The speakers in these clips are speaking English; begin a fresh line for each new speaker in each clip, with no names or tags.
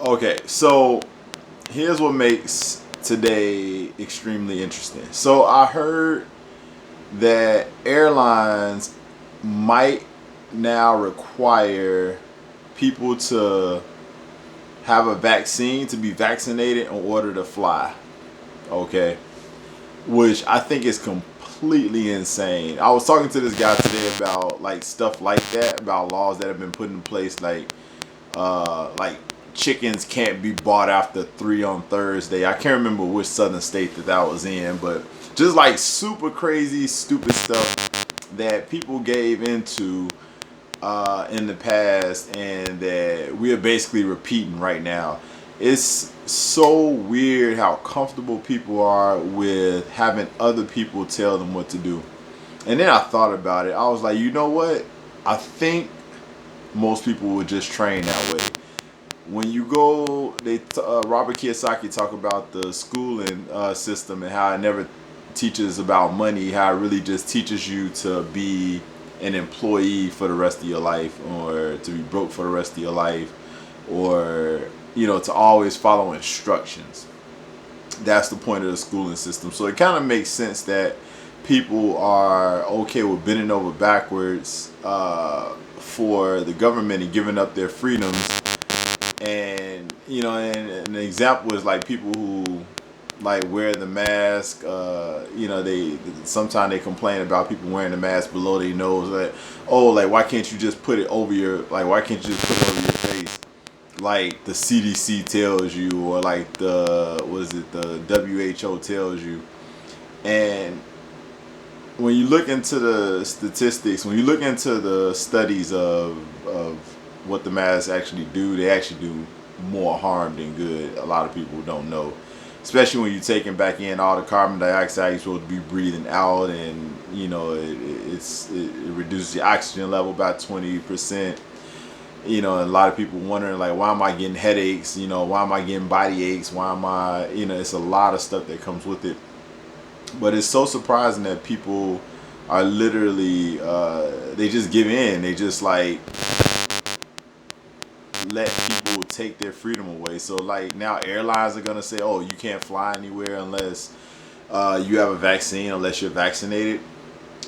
Okay, so here's what makes today extremely interesting. So I heard that airlines might now require people to have a vaccine to be vaccinated in order to fly. Okay, which I think is completely insane. I was talking to this guy today about like stuff like that, about laws that have been put in place, like chickens can't be bought after 3 on Thursday. I can't remember which southern state that was in, but just like super crazy, stupid stuff that people gave into in the past, and that we are basically repeating right now. It's so weird how comfortable people are with having other people tell them what to do. And then I thought about it. I was like, you know what? I think most people would just train that way. When you go, Robert Kiyosaki talk about the schooling system and how it never teaches about money, how it really just teaches you to be an employee for the rest of your life, or to be broke for the rest of your life, or to always follow instructions. That's the point of the schooling system. So it kind of makes sense that people are okay with bending over backwards for the government and giving up their freedoms. And and an example is like people who like wear the mask. They sometimes they complain about people wearing the mask below their nose. Like, oh, like why can't you just put it over your why can't you just put it over your face? Like the CDC tells you, or like the WHO tells you. And when you look into the statistics, when you look into the studies of what the masks actually do, they actually do more harm than good. A lot of people don't know, especially when you're taking back in all the carbon dioxide you're supposed to be breathing out, and it reduces your oxygen level by 20%. And a lot of people wondering like, why am I getting headaches? Why am I getting body aches? Why am I? It's a lot of stuff that comes with it. But it's so surprising that people are literally they just give in. They just like let people take their freedom away. So like now airlines are gonna say, oh, you can't fly anywhere unless you have a vaccine, unless you're vaccinated.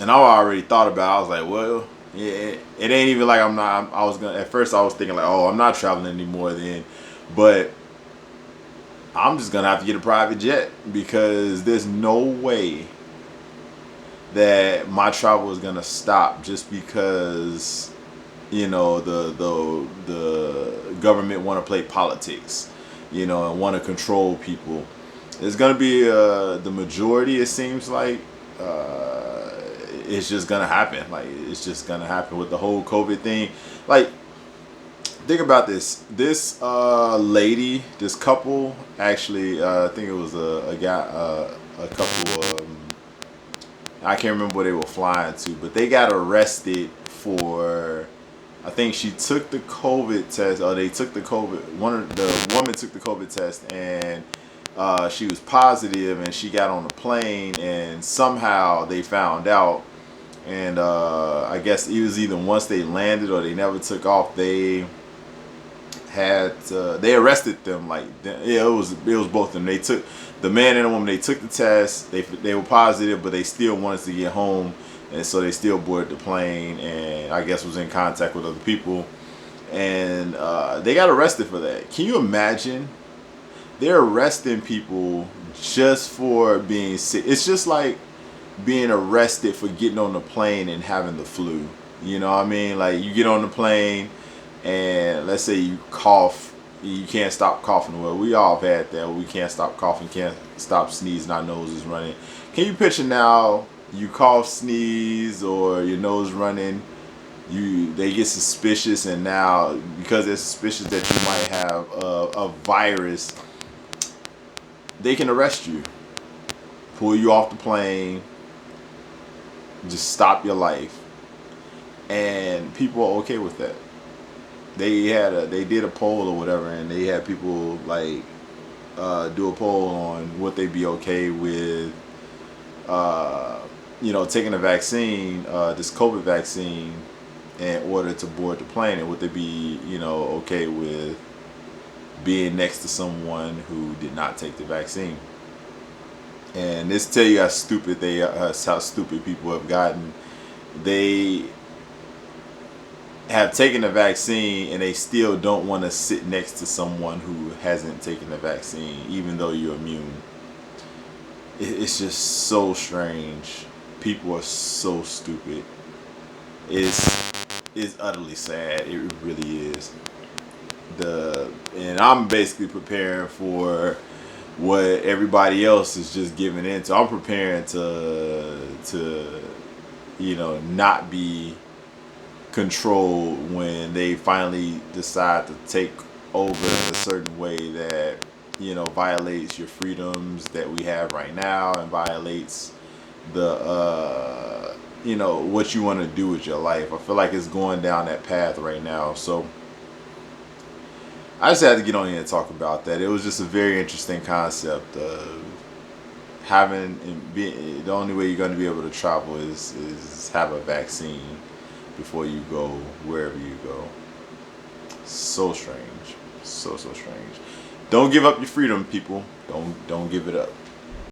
And I already thought about it. I was like, well, yeah, it ain't even like I'm not. I was gonna, at first I was thinking like, oh, I'm not traveling anymore then, but I'm just gonna have to get a private jet, because there's no way that my travel is gonna stop just because the government want to play politics, and want to control people. It's gonna be the majority. It seems like it's just gonna happen. Like it's just gonna happen with the whole COVID thing. Like, think about this. This lady, this couple, actually, I think it was a guy, a couple. I can't remember where they were flying to, but they got arrested for. I think she took the COVID test, or they took the COVID. The woman took the COVID test, and she was positive, and she got on the plane, and somehow they found out. And I guess it was either once they landed or they never took off. They arrested them. Like, yeah, it was both of them. They took the man and the woman. They took the test. They were positive, but they still wanted to get home, and so they still boarded the plane, and I guess was in contact with other people, and they got arrested for that. Can you imagine? They're arresting people just for being sick. It's just like being arrested for getting on the plane and having the flu. You know what I mean? Like, you get on the plane and let's say you cough, you can't stop coughing. Well, we all have had that. We can't stop coughing, can't stop sneezing, our nose is running. Can you picture now, you cough, sneeze, or your nose running, they get suspicious, and now because they're suspicious that you might have a virus, they can arrest you, pull you off the plane, just stop your life. And people are okay with that. They did a poll or whatever, and they had people like do a poll on would they be okay with taking a vaccine, this COVID vaccine, in order to board the plane, and would they be okay with being next to someone who did not take the vaccine. And this tell you how stupid how stupid people have gotten. They have taken the vaccine and they still don't want to sit next to someone who hasn't taken the vaccine, even though you're immune. It's just so strange. People are so stupid. It's utterly sad. It really is. And I'm basically preparing for what everybody else is just giving into. I'm preparing to not be controlled when they finally decide to take over in a certain way that violates your freedoms that we have right now and violates the what you want to do with your life. I feel like it's going down that path right now. So I just had to get on here and talk about that. It was just a very interesting concept of having and being the only way you're going to be able to travel is have a vaccine before you go wherever you go. So strange. So strange. Don't give up your freedom, people. Don't give it up.